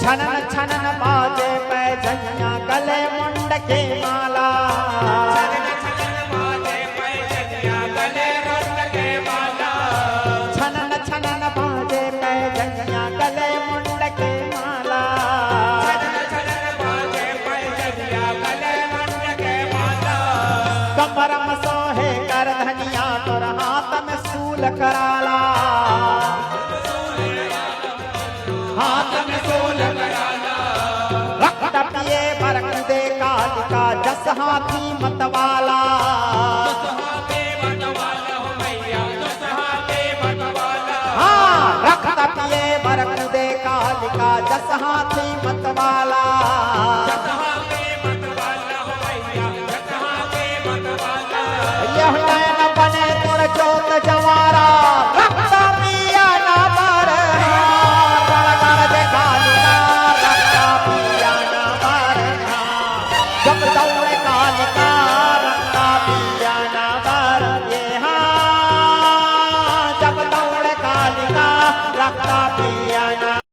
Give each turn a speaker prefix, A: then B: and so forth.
A: छनन छनन बाजे पैजनिया गले मुंड के माला छनन छनन बाजे पैजनिया गले मुंड के माला कमर में सोहे कर धनिया तोर हाथ में सूल कराला हाथ में सूल कराला रक्त पिए बरक दे कालिका जस हाथी मतवाला